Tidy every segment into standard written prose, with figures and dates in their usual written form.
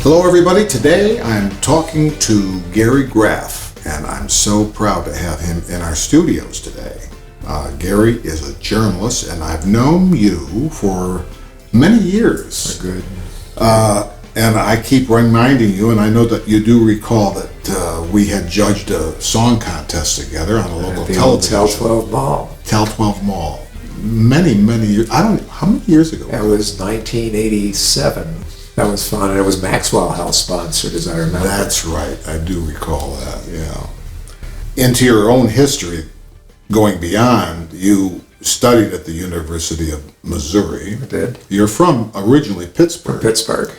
Hello everybody, today I'm talking to Gary Graff, and I'm so proud to have him in our studios today. Gary is a journalist, and I've known you for many years. Good. And I keep reminding you, and I know that you do recall that we had judged a song contest together on a local television. Tel 12 Mall. Tel 12 Mall. Many years. I don't know, how many years ago? That was 1987. That was fun, and it was Maxwell House sponsored, as I remember. That's right. I do recall that, yeah. Into your own history, going beyond, you studied at the University of Missouri. I did. You're from originally Pittsburgh. From Pittsburgh.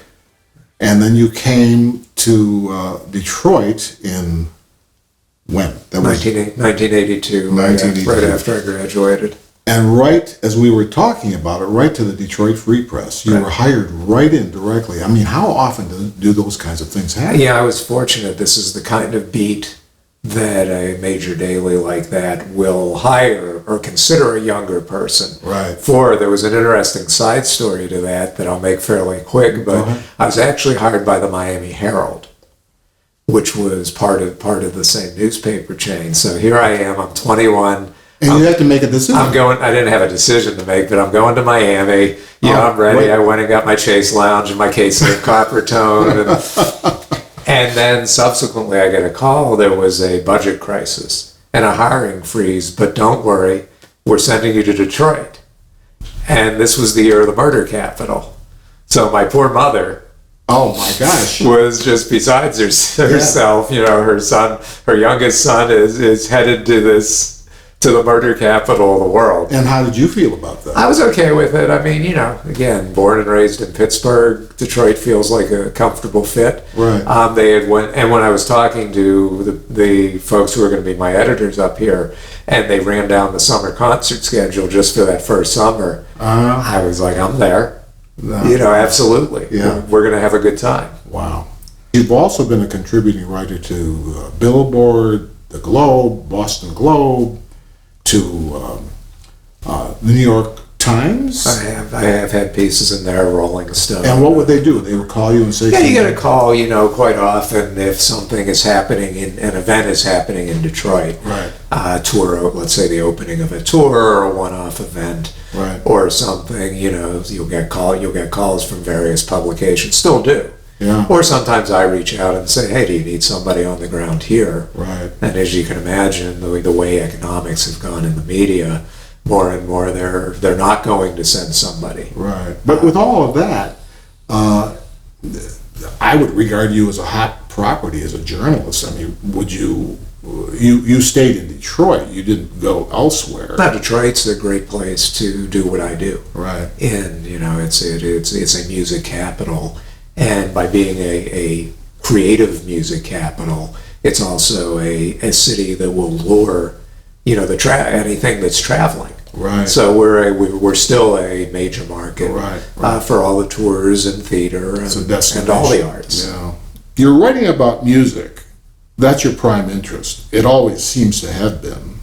And then you came to Detroit in when? That was 1982, 1982. Right after I graduated. And right as we were talking about it, right to the Detroit Free Press, you were hired right in directly. I mean, how often do those kinds of things happen? Yeah, I was fortunate. This is the kind of beat that a major daily like that will hire or consider a younger person. Right. There was an interesting side story to that I'll make fairly quick, but I was actually hired by the Miami Herald, which was part of the same newspaper chain. So here I am, I'm 21. And you have to make a decision. I didn't have a decision to make, but I'm going to Miami. I'm ready. Wait. I went and got my Chase Lounge and my case of Copper Tone. And then subsequently I get a call. There was a budget crisis and a hiring freeze, but don't worry, we're sending you to Detroit. And this was the year of the murder capital. So my poor mother, oh my gosh, was just besides herself. Yeah. You know, her youngest son is headed to the murder capital of the world. And how did you feel about that? I was okay with it. I mean, again, born and raised in Pittsburgh, Detroit feels like a comfortable fit. Right. And when I was talking to the folks who were going to be my editors up here, and they ran down the summer concert schedule just for that first summer, I was like, I'm there. Absolutely. Yeah. We're going to have a good time. Wow. You've also been a contributing writer to Billboard, The Globe, Boston Globe, to the New York Times. I have had pieces in there, Rolling Stone. And what would they do? They would call you and say, yeah, you get a call, quite often if something is happening, an event is happening in Detroit. Right. Tour, let's say the opening of a tour or a one-off event. Right. Or something, you'll get calls from various publications, still do. Yeah. Or sometimes I reach out and say, hey, do you need somebody on the ground here? Right. And as you can imagine, the way economics have gone in the media, more and more they're not going to send somebody. Right. But with all of that, I would regard you as a hot property as a journalist. I mean, would you stayed in Detroit, you didn't go elsewhere. Now, Detroit's a great place to do what I do. Right. And, it's a music capital. And by being a creative music capital, it's also a city that will lure, anything that's traveling. Right. So we're still a major market. Right. For all the tours and theater and all the arts. Yeah. You're writing about music. That's your prime interest. It always seems to have been.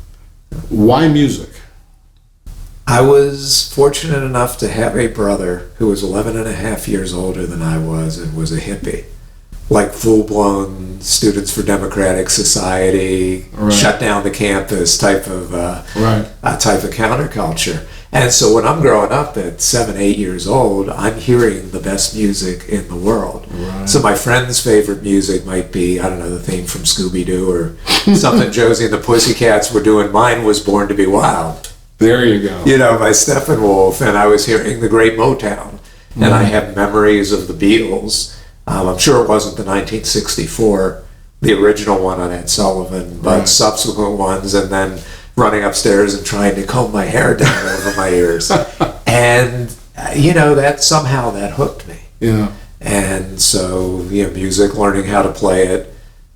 Why music? I was fortunate enough to have a brother who was 11 and a half years older than I was and was a hippie. Like full-blown Students for Democratic Society, shut down the campus type of counterculture. And so when I'm growing up at 7, 8 years old, I'm hearing the best music in the world. Right. So my friend's favorite music might be, I don't know, the theme from Scooby-Doo or something Josie and the Pussycats were doing. Mine was Born to Be Wild. There you go. By Steppenwolf, and I was hearing the great Motown. And I have memories of the Beatles. I'm sure it wasn't the 1964, the original one on Ed Sullivan, but subsequent ones, and then running upstairs and trying to comb my hair down over my ears. And, that hooked me. Yeah. And so, music, learning how to play it,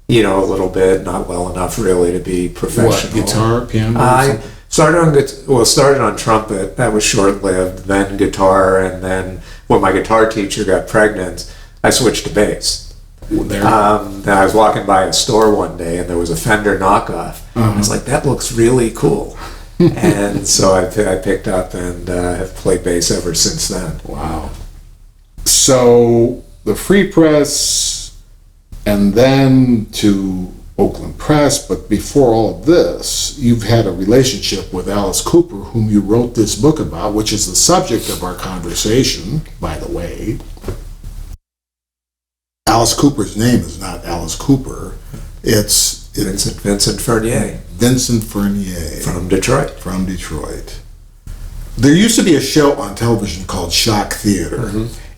a little bit, not well enough really to be professional. What, guitar, piano? Started on trumpet. That was short-lived. Then guitar, and then when my guitar teacher got pregnant, I switched to bass. I was walking by a store one day, and there was a Fender knockoff. I was like, "That looks really cool," and so I picked up and have played bass ever since then. Wow. So the Free Press, and then to Oakland Press. But before all of this, you've had a relationship with Alice Cooper, whom you wrote this book about, which is the subject of our conversation, by the way. Alice Cooper's name is not Alice Cooper. It's Vincent Furnier. Vincent Furnier. From Detroit. From Detroit. There used to be a show on television called Shock Theater,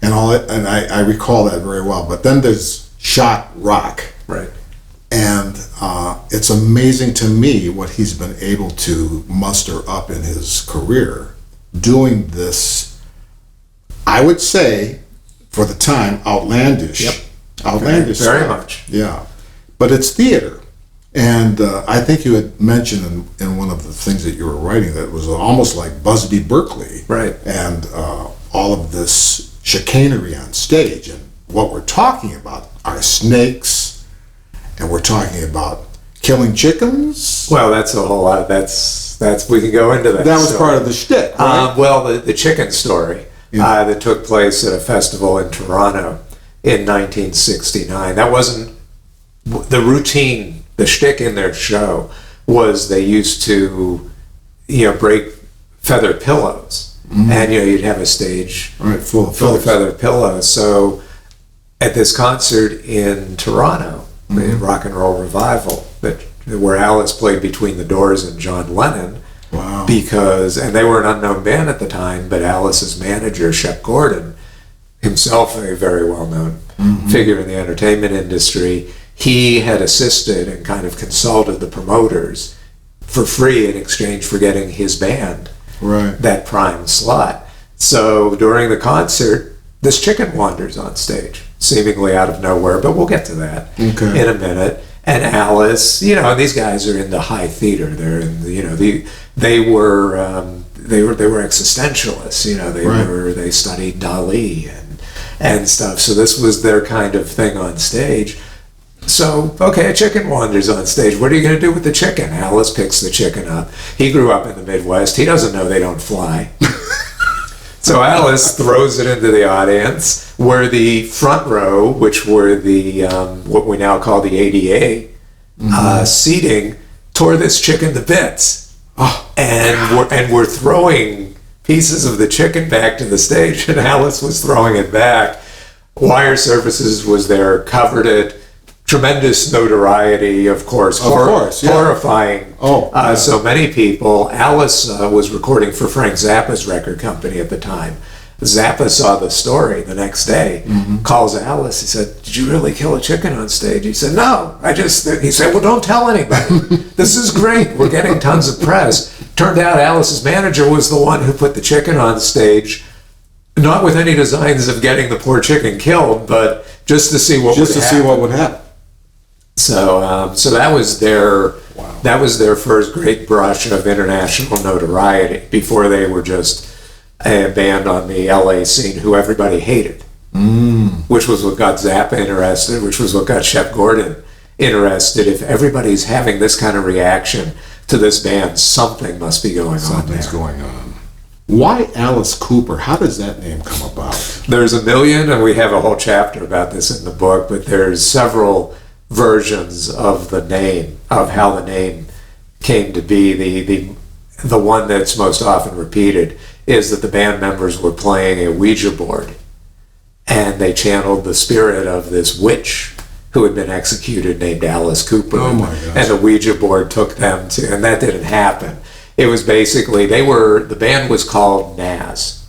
and I recall that very well. But then there's Shock Rock. Right. And it's amazing to me what he's been able to muster up in his career doing this, I would say, for the time, outlandish. Yep. Outlandish very stuff. much. Yeah. But it's theater. And I think you had mentioned in one of the things that you were writing that it was almost like Busby Berkeley. Right. And all of this chicanery on stage. And what we're talking about are snakes, and we're talking about killing chickens. Well, that's a whole lot. That's we can go into that. That was part of the shtick, right? Well, the chicken story that took place at a festival in Toronto in 1969. That wasn't the routine. The shtick in their show was they used to, break feather pillows, and you'd have a stage full of feather pillows. So at this concert in Toronto, the Rock and Roll Revival, where Alice played Between the Doors and John Lennon. Wow. And they were an unknown band at the time, but Alice's manager, Shep Gordon, himself a very well-known figure in the entertainment industry, he had assisted and kind of consulted the promoters for free in exchange for getting his band that prime slot. So during the concert, this chicken wanders on stage, seemingly out of nowhere, but we'll get to that in a minute. And Alice, and these guys are in the high theater. They're in they were existentialists. They studied Dali and stuff. So this was their kind of thing on stage. So, a chicken wanders on stage. What are you going to do with the chicken? Alice picks the chicken up. He grew up in the Midwest. He doesn't know they don't fly. So Alice throws it into the audience, where the front row, which were the what we now call the ADA seating, tore this chicken to bits. And we're throwing pieces of the chicken back to the stage, and Alice was throwing it back. Wire Services was there, covered it. Tremendous notoriety, of course, horrifying. So many people. Alice was recording for Frank Zappa's record company at the time. Zappa saw the story the next day, calls Alice. He said, "Did you really kill a chicken on stage?" He said, "No, He said, "Well, don't tell anybody. This is great. We're getting tons of press." Turned out Alice's manager was the one who put the chicken on stage, not with any designs of getting the poor chicken killed, but just to see what would happen. So that was their first great brush of international notoriety before they were just a band on the LA scene who everybody hated, which was what got Zappa interested, which was what got Shep Gordon interested. If everybody's having this kind of reaction to this band, something must be going on. Something's going on. Why Alice Cooper? How does that name come about? There's a million, and we have a whole chapter about this in the book, but there's several versions of the name, of how the name came to be. The one that's most often repeated is that the band members were playing a Ouija board, and they channeled the spirit of this witch who had been executed named Alice Cooper. Oh my gosh. And the Ouija board took them to, and that didn't happen. It was basically, the band was called Naz.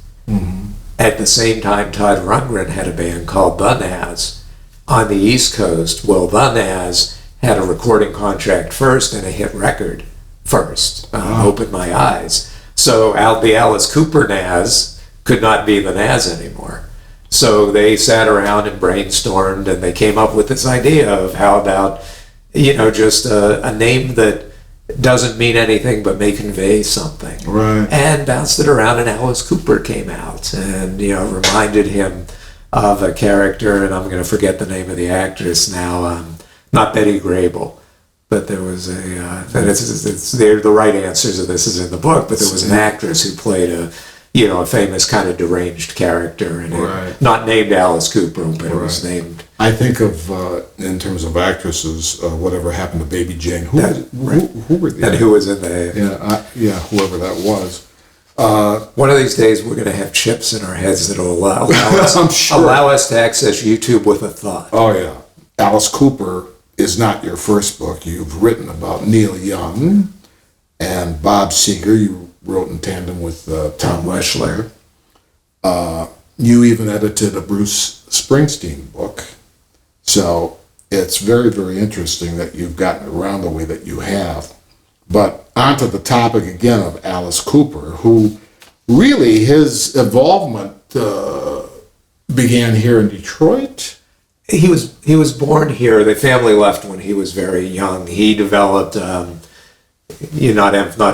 At the same time, Todd Rundgren had a band called The Naz on the East Coast. Well, The Naz had a recording contract first and a hit record first, Open My Eyes. So the Alice Cooper Naz could not be the Naz anymore. So they sat around and brainstormed, and they came up with this idea of how about, just a name that doesn't mean anything but may convey something. Right. And bounced it around, and Alice Cooper came out and, reminded him of a character, and I'm going to forget the name of the actress now, not Betty Grable, but there was the right answers of this is in the book, but there was an actress who played a famous kind of deranged character, and Right. not named Alice Cooper, but it was named. I think of, in terms of actresses, whatever happened to Baby Jane. Who were the And who was in the... whoever that was. One of these days, we're going to have chips in our heads that will allow us, I'm sure. allow us to access YouTube with a thought. Oh, yeah. Alice Cooper is not your first book. You've written about Neil Young and Bob Seger. You wrote in tandem with Tom Weschler. You even edited a Bruce Springsteen book. So it's very, very interesting that you've gotten around the way that you have. But onto the topic again of Alice Cooper, who really his involvement began here in Detroit. He was born here. The family left when he was very young. He developed, not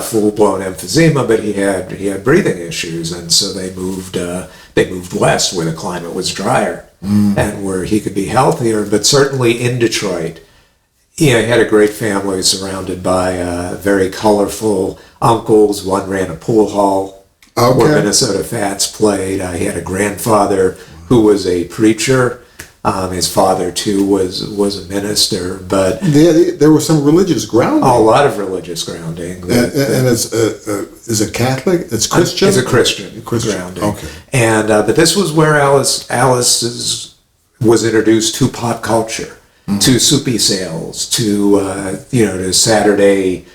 full-blown emphysema, but he had breathing issues, and so they moved west where the climate was drier and where he could be healthier. But certainly in Detroit, he had a great family surrounded by very colorful uncles. One ran a pool hall where Minnesota Fats played. He had a grandfather who was a preacher. His father too was a minister, but there was some religious grounding. A lot of religious grounding. And it's is it Catholic? It's Christian. It's a Christian grounding. Okay. And but this was where Alice was introduced to pop culture, to soupy sales, to Saturday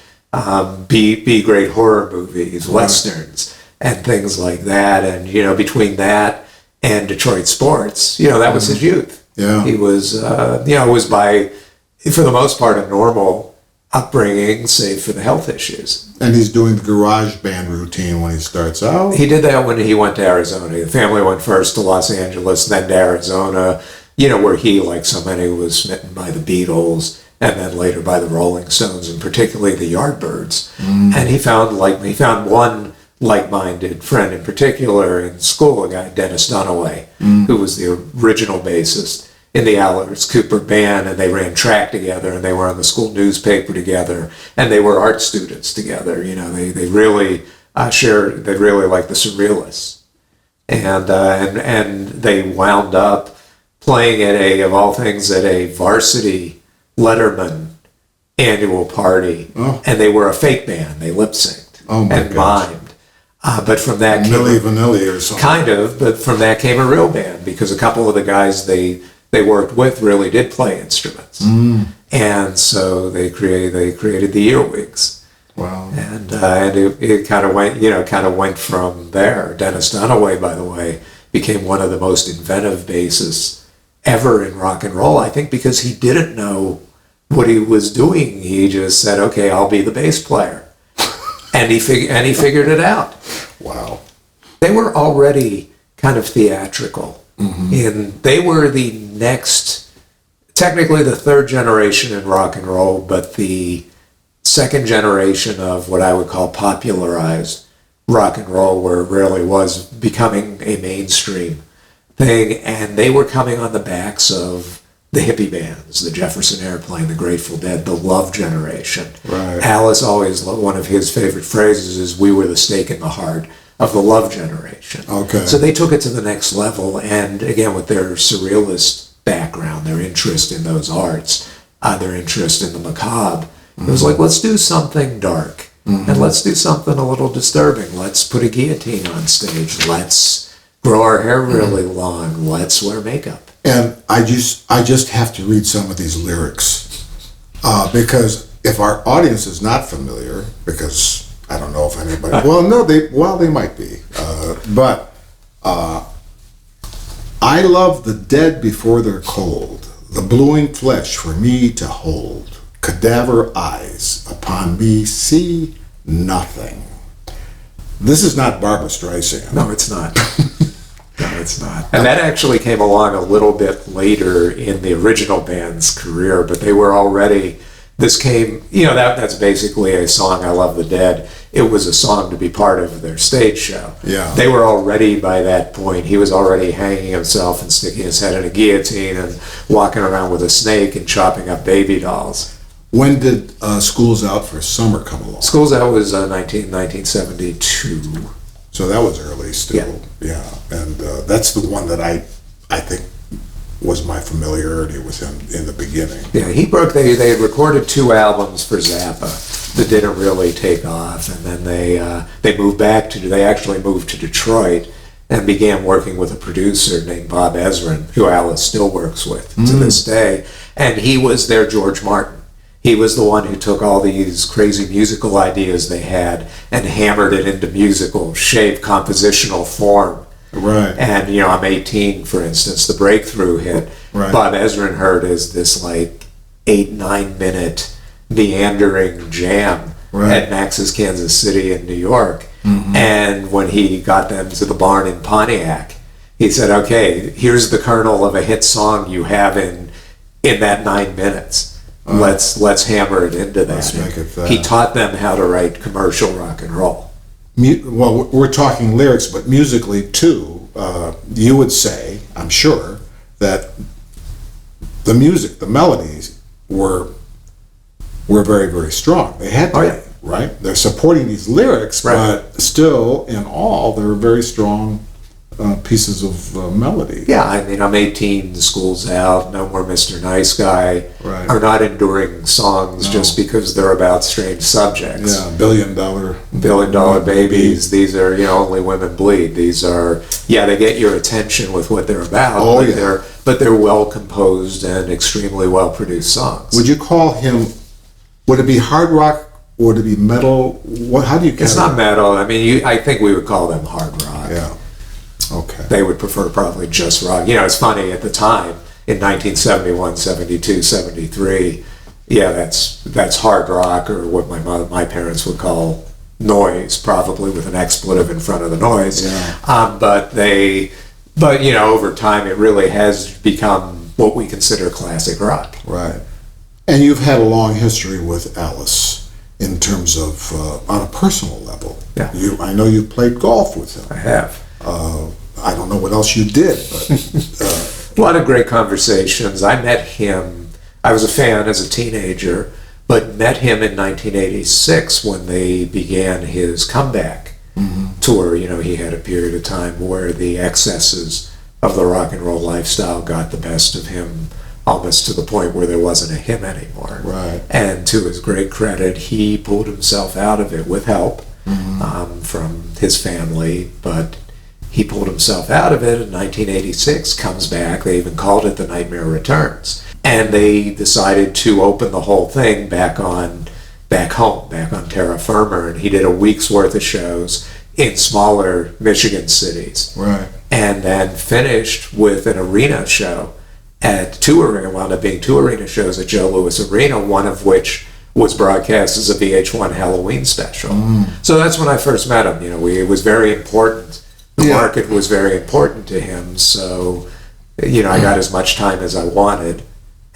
B grade horror movies, westerns, and things like that. And between that and Detroit sports, that was his youth. Yeah. He was, was for the most part, a normal upbringing, save for the health issues. And he's doing the garage band routine when he starts out. He did that when he went to Arizona. The family went first to Los Angeles, then to Arizona, where he, like so many, was smitten by the Beatles, and then later by the Rolling Stones, and particularly the Yardbirds. And he found one like-minded friend in particular in school, a guy, Dennis Dunaway, who was the original bassist in the Alice Cooper band, and they ran track together, and they were on the school newspaper together, and they were art students together. They really shared. They really liked the Surrealists, and they wound up playing of all things, at a varsity Letterman annual party, and they were a fake band. They lip synced and mimed. But from that Milli Vanilli or something. Kind of, but from that came a real band, because a couple of the guys they worked with really did play instruments. And so they created the Earwigs. Wow. And it kind of went from there. Dennis Dunaway, by the way, became one of the most inventive bassists ever in rock and roll, I think, because he didn't know what he was doing. He just said, okay, I'll be the bass player. And he figured it out. Wow. They were already kind of theatrical. They were the next, technically the third generation in rock and roll, but the second generation of what I would call popularized rock and roll, where it really was becoming a mainstream thing. And they were coming on the backs of the hippie bands, the Jefferson Airplane, the Grateful Dead, the Love Generation. Right. Alice always, one of his favorite phrases is, we were the stake in the heart of the Love Generation. Okay. So they took it to the next level, and again, with their surrealist background, their interest in those arts, their interest in the macabre, it was like, let's do something dark, and let's do something a little disturbing. Let's put a guillotine on stage. Let's grow our hair really long. Let's wear makeup. And I just have to read some of these lyrics because if our audience is not familiar, because I don't know if anybody. They might be. But I love the dead before they're cold, the bluing flesh for me to hold. Cadaver eyes upon me see nothing. This is not Barbra Streisand. No, it's not. No, it's not. And that actually came along a little bit later in the original band's career, but they were already, this came, that's basically a song, I Love the Dead. It was a song to be part of their stage show. Yeah. They were already, by that point, he was already hanging himself and sticking his head in a guillotine and walking around with a snake and chopping up baby dolls. When did School's Out for Summer come along? School's Out was 1972. So that was early still. Yeah. And that's the one that I think was my familiarity with him in the beginning. Yeah, they had recorded 2 albums for Zappa that didn't really take off, and then they actually moved to Detroit and began working with a producer named Bob Ezrin, who Alice still works with to this day, and he was their George Martin. He was the one who took all these crazy musical ideas they had and hammered it into musical shape, compositional form. Right. And, I'm 18, for instance, the breakthrough hit. Right. Bob Ezrin heard as this 8-9 minute meandering jam at Max's Kansas City in New York. Mm-hmm. And when he got them to the barn in Pontiac, he said, okay, here's the kernel of a hit song you have in that 9 minutes. Let's hammer it into that. Let's make it fast. He taught them how to write commercial rock and roll. Well, we're talking lyrics, but musically too, you would say, I'm sure, that the music, the melodies were very, very strong. They had to be, right? They're supporting these lyrics, but still, in all, they're very strong pieces of melody. Yeah, I mean, I'm 18, the school's out, No More Mr. Nice Guy are not enduring songs just because they're about strange subjects. Yeah, billion dollar babies. These are, Only Women Bleed. These are, they get your attention with what they're about, but they're well composed and extremely well produced songs. Would you call him, would it be hard rock or would it be metal? How do you It's not metal. I mean, I think we would call them hard rock. Yeah. Okay. They would prefer probably just rock. It's funny, at the time, in 1971, 72, 73, that's hard rock, or what my parents would call noise, probably with an expletive in front of the noise. Yeah. But over time it really has become what we consider classic rock. Right. And you've had a long history with Alice in terms of on a personal level. Yeah. I know you played golf with him. I have. I don't know what else you did, but a lot of great conversations. I met him. I was a fan as a teenager, but met him in 1986 when they began his comeback tour. He had a period of time where the excesses of the rock and roll lifestyle got the best of him, almost to the point where there wasn't a him anymore. Right. And to his great credit, he pulled himself out of it with help from his family, but he pulled himself out of it in 1986, comes back. They even called it The Nightmare Returns. And they decided to open the whole thing back home, back on terra firma. And he did a week's worth of shows in smaller Michigan cities. Right. And then finished with an arena show at wound up being 2 arena shows at Joe Louis Arena, one of which was broadcast as a VH1 Halloween special. So that's when I first met him. It was very important. The market was very important to him, so I got as much time as I wanted,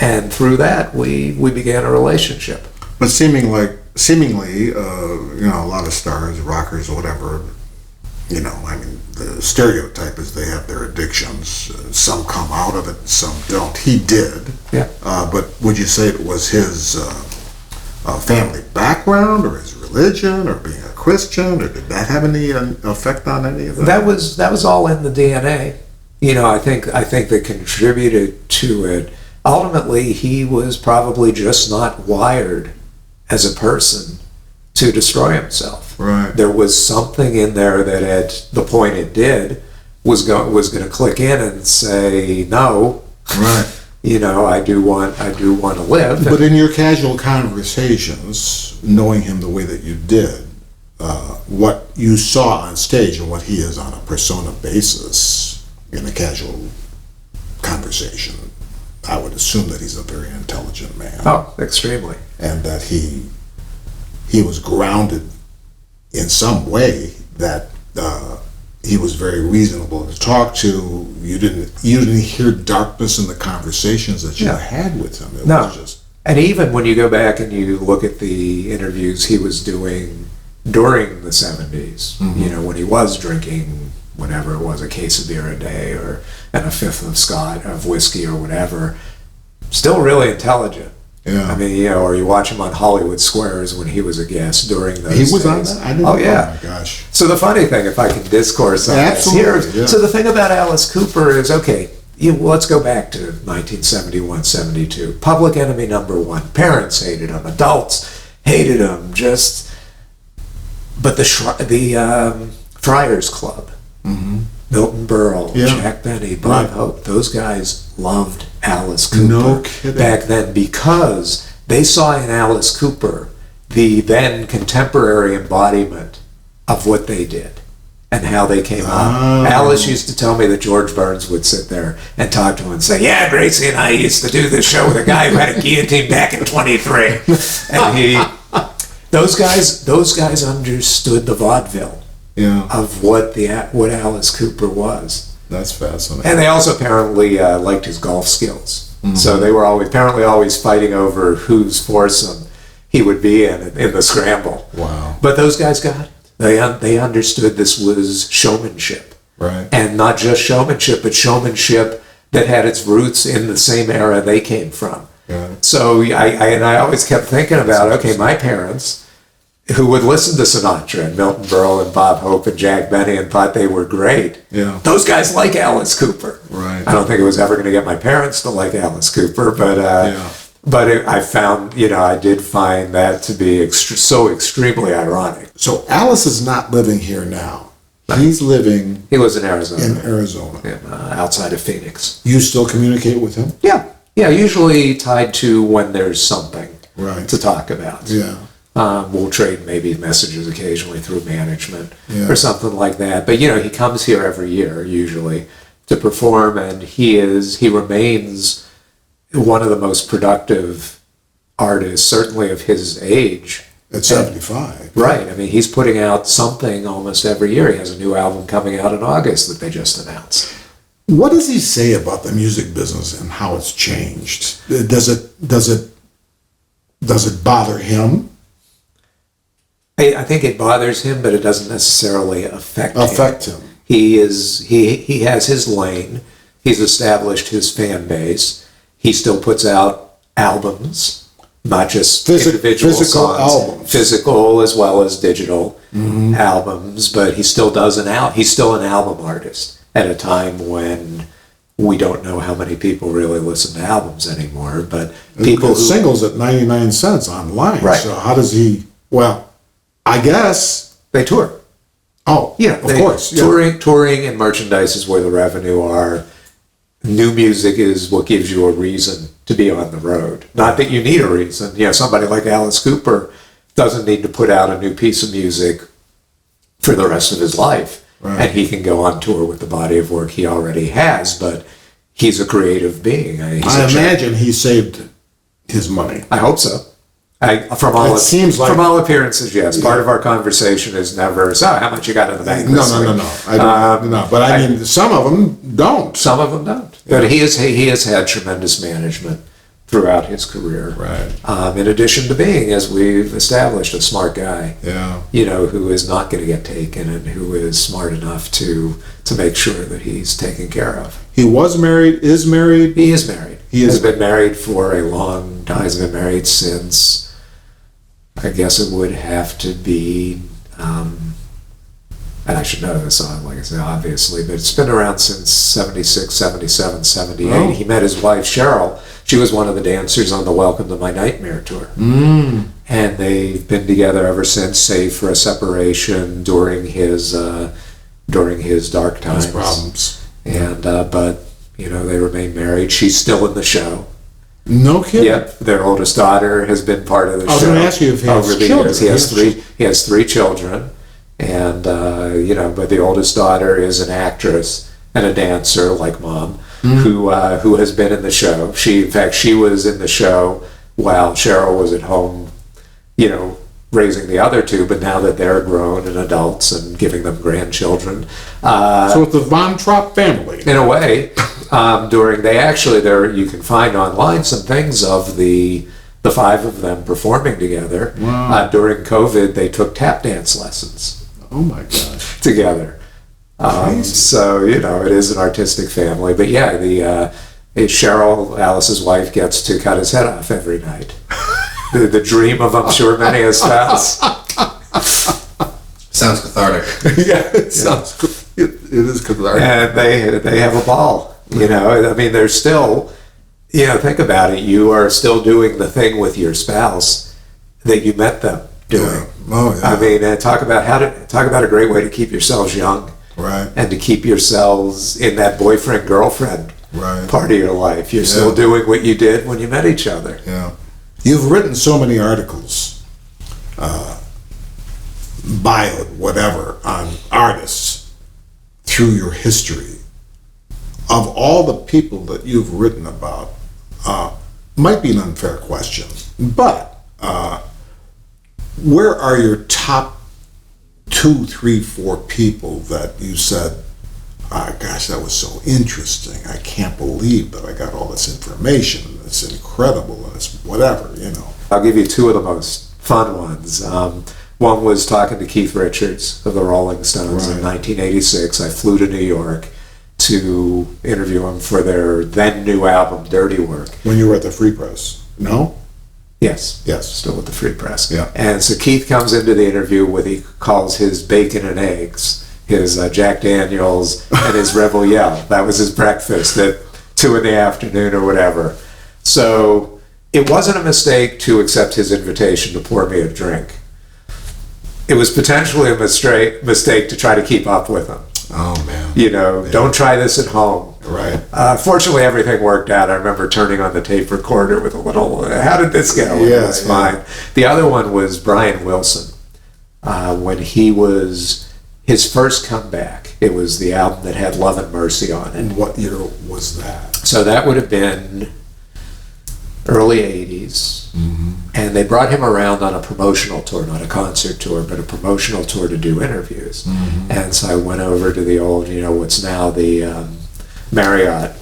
and through that we began a relationship. But seemingly, a lot of stars, rockers, or whatever, the stereotype is they have their addictions. Some come out of it, some don't. He did. Yeah. But would you say it was his family background or his religion or being a Christian, or did that have any effect on any of that? That was all in the DNA. I think that contributed to it. Ultimately, he was probably just not wired as a person to destroy himself. Right. There was something in there that, at the point it did, was going to click in and say no. Right. I do want to live. But in your casual conversations, knowing him the way that you did, what you saw on stage and what he is on a persona basis in a casual conversation, I would assume that he's a very intelligent man. Oh, extremely. And that he was grounded in some way, that he was very reasonable to talk to. You didn't hear darkness in the conversations that you had with him. It was just. And even when you go back and you look at the interviews he was doing during the 70s, when he was drinking whatever it was, a case of beer a day and a fifth of whiskey or whatever, still really intelligent. Yeah. I mean, or you watch him on Hollywood Squares when he was a guest during those He was days. on that? I didn't Oh, know. yeah. Oh, my gosh. So the funny thing, if I can discourse on this here, Yeah. so the thing about Alice Cooper is, okay, let's go back to 1971, 72. Public Enemy #1. Parents hated him. Adults hated him. But the Friars Club, Milton Berle, Yeah. Jack Benny, Bob Right. Hope, those guys loved Alice Cooper No kidding. back then because they saw in Alice Cooper the then contemporary embodiment of what they did and how they came up. Alice used to tell me that George Burns would sit there and talk to him and say, yeah, Gracie and I used to do this show with a guy who had a guillotine back in 23. And those guys understood the vaudeville Yeah. of what Alice Cooper was. That's fascinating. And they also apparently liked his golf skills. So they were always fighting over whose foursome he would be in the scramble. Wow. But those guys got it. They understood this was showmanship. Right. And not just showmanship, but showmanship that had its roots in the same era they came from. Yeah. So I always kept thinking about, okay, my parents, who would listen to Sinatra and Milton Berle and Bob Hope and Jack Benny and thought they were great. Yeah. Those guys like Alice Cooper. Right. I don't think it was ever going to get my parents to like Alice Cooper, but I did find that to be so extremely ironic. So Alice is not living here now. He's living He lives in Arizona. outside of Phoenix. You still communicate with him? Yeah, usually tied to when there's something Right. to talk about. Yeah. We'll trade maybe messages occasionally through management Yeah. or something like that. But he comes here every year usually to perform, and he remains one of the most productive artists, certainly of his age. At 75. Right. I mean, he's putting out something almost every year. He has a new album coming out in August that they just announced. What does he say about the music business and how it's changed? Does it bother him? I think it bothers him, but it doesn't necessarily affect him. him. He has his lane. He's established his fan base. He still puts out albums, not just individual physical songs. albums. Physical as well as digital albums, but he still does he's still an album artist at a time when we don't know how many people really listen to albums anymore, but singles at 99 cents online. Right. So how does he, I guess. They tour. Oh, yeah, of course. Yeah. Touring and merchandise is where the revenue are. New music is what gives you a reason to be on the road. Not that you need a reason. Somebody like Alice Cooper doesn't need to put out a new piece of music for the rest of his life. Right. And he can go on tour with the body of work he already has, but he's a creative being. I imagine he saved his money. I hope so. From all appearances, yes. Part of our conversation is never, so how much you got in the bank? No. I don't. No. But I mean, some of them don't. Some of them don't. Yeah. But he has had tremendous management throughout his career. Right. In addition to being, as we've established, a smart guy. Yeah. Who is not going to get taken and who is smart enough to make sure that he's taken care of. He was married, is married? He is married. He has been married for a long time. He's been married since, I guess it would have to be, and I should know this, like I said, obviously, but it's been around since 76, 77, 78. Oh. He met his wife, Cheryl. She was one of the dancers on the Welcome to My Nightmare tour. And they've been together ever since, save for a separation during his dark times. His problems. And, but, they remain married. She's still in the show. No kidding. Yep, their oldest daughter has been part of the show. I was going to ask you if he has children. He has three children, and but the oldest daughter is an actress and a dancer like Mom, who has been in the show. In fact, she was in the show while Cheryl was at home, raising the other two. But now that they're grown and adults and giving them grandchildren, so it's the Von Trapp family in a way. You can find online some things of the five of them performing together. Wow. During COVID, they took tap dance lessons. Oh my gosh! Together. So it is an artistic family. But yeah, Cheryl, Alice's wife, gets to cut his head off every night. The dream of, I'm sure, many a spouse. Sounds cathartic. Yeah, it sounds good. It is cathartic. And they have a ball. You know, I mean, they're still, you know, think about it. You are still doing the thing with your spouse that you met them doing. Yeah. Oh, yeah. I mean, talk about a great way to keep yourselves young, Right. and to keep yourselves in that boyfriend girlfriend Right. part of your life. You're still doing what you did when you met each other. Yeah. You've written so many articles, bio, whatever, on artists through your history. Of all the people that you've written about, might be an unfair question, but where are your top 2, 3, 4 people that you said, gosh, that was so interesting. I can't believe that I got all this information. It's incredible, and it's whatever, you know. I'll give you 2 of the most fun ones. One was talking to Keith Richards of the Rolling Stones in 1986. I flew to New York to interview him for their then new album, Dirty Work. When you were at the Free Press, no? Yes. Yes. Still with the Free Press. Yeah. And so Keith comes into the interview with, he calls his bacon and eggs, his Jack Daniels, and his Rebel Yell. That was his breakfast at 2 in the afternoon or whatever. So it wasn't a mistake to accept his invitation to pour me a drink. It was potentially a mistake to try to keep up with him. Oh, man. You know, don't try this at home. Right. Fortunately, everything worked out. I remember turning on the tape recorder with a little, how did this go? Yeah, It was fine. The other one was Brian Wilson. When he was, his first comeback, it was the album that had Love and Mercy on it. And what year was that? So that would have been early 80s. Mm-hmm. And they brought him around on a promotional tour, not a concert tour, but a promotional tour to do interviews. Mm-hmm. And so I went over to the old, you know, what's now the Marriott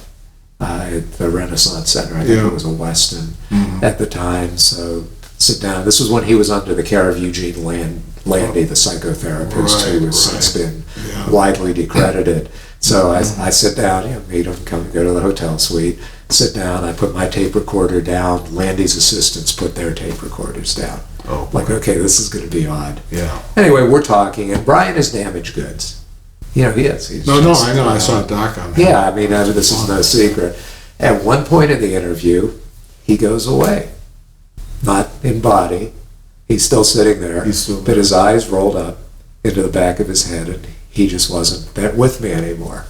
at the Renaissance Center. I think it was a Westin at the time. So sit down. This was when he was under the care of Eugene Landy, the psychotherapist, who has since been widely decredited. So I sit down, you know, meet him, go to the hotel suite, sit down, I put my tape recorder down, Landy's assistants put their tape recorders down. Oh, like, okay, this is going to be odd. Yeah. Anyway, we're talking, and Brian is damaged goods. You know, he is. He's No, just, I know. I saw a doc on that. Yeah, I mean, this is no secret. At one point in the interview, he goes away. Not in body. He's still sitting there. He's still there. But his eyes rolled up into the back of his head, and he just wasn't there with me anymore.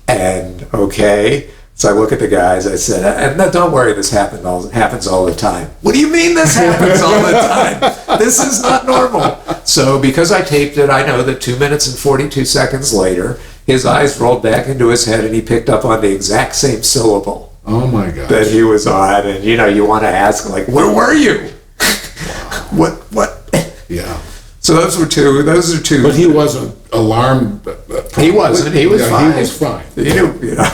And okay, so I look at the guys. I said, "And no, don't worry, this happens all the time." What do you mean this happens all the time? This is not normal. So because I taped it, I know that 2 minutes and 42 seconds later, his eyes rolled back into his head, and he picked up on the exact same syllable Oh, my gosh. that he was on. And you know, you want to ask, like, where were you? What? Yeah. So those are two. But he wasn't alarmed. He wasn't. He was fine. He was fine. He knew, you know.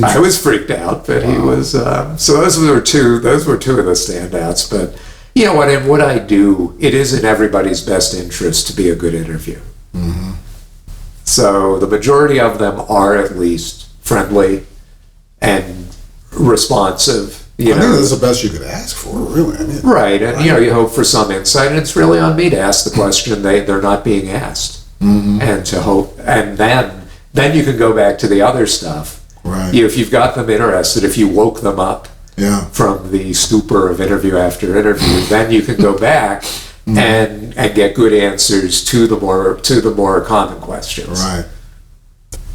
I was freaked out, but he was. So those were two. Those were 2 of the standouts. But you know what? And what I do, it is in everybody's best interest to be a good interview. Mm-hmm. So the majority of them are at least friendly and responsive. I think that's the best you could ask for, really. I mean, Right, and you know, you hope for some insight, and it's really on me to ask the question they're not being asked, and to hope, and then you can go back to the other stuff. Right. If you've got them interested, if you woke them up from the stupor of interview after interview, then you can go back and get good answers to the more common questions. Right.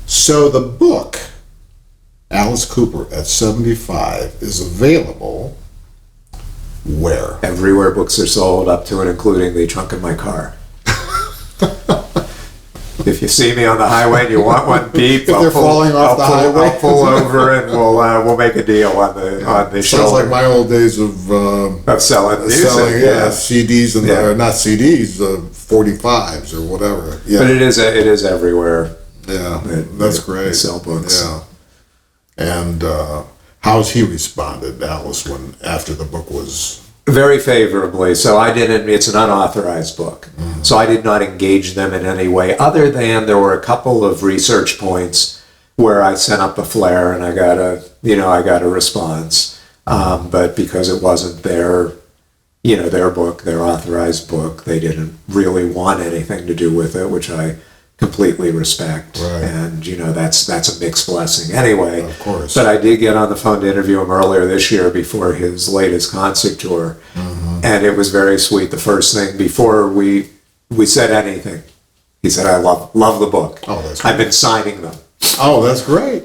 So the book, Alice Cooper at 75, is available where? Everywhere books are sold, up to and including the trunk of my car. If you see me on the highway and you want one, beep. If they're falling off the highway. I'll pull over and we'll make a deal on the shoulder. Sounds like my old days of selling music. CDs and not CDs, 45s or whatever. Yeah. But it is everywhere. Yeah, that's great. They sell books. Yeah. And how's he responded, Alice, after the book was? Very favorably. So it's an unauthorized book. Mm-hmm. So I did not engage them in any way, other than there were a couple of research points where I sent up a flare and I got a I got a response. But because it wasn't their book, their authorized book, they didn't really want anything to do with it, which I completely respect. Right. And, that's a mixed blessing anyway. Of course. But I did get on the phone to interview him earlier this year before his latest concert tour. And it was very sweet. The first thing before we said anything, he said, I love the book. Oh, that's I've great. been signing them. Oh, that's great.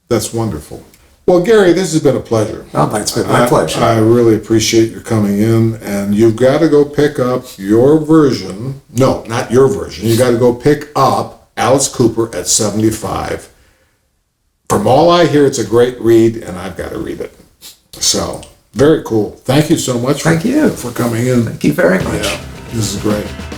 That's wonderful. Well, Gary, this has been a pleasure. Oh, it's been my pleasure. I really appreciate your coming in, and you've got to go pick up your version. No, not your version. You got to go pick up Alice Cooper at 75. From all I hear, it's a great read, and I've got to read it. So, very cool. Thank you so much Thank you for coming in. Thank you very much. Yeah, this is great.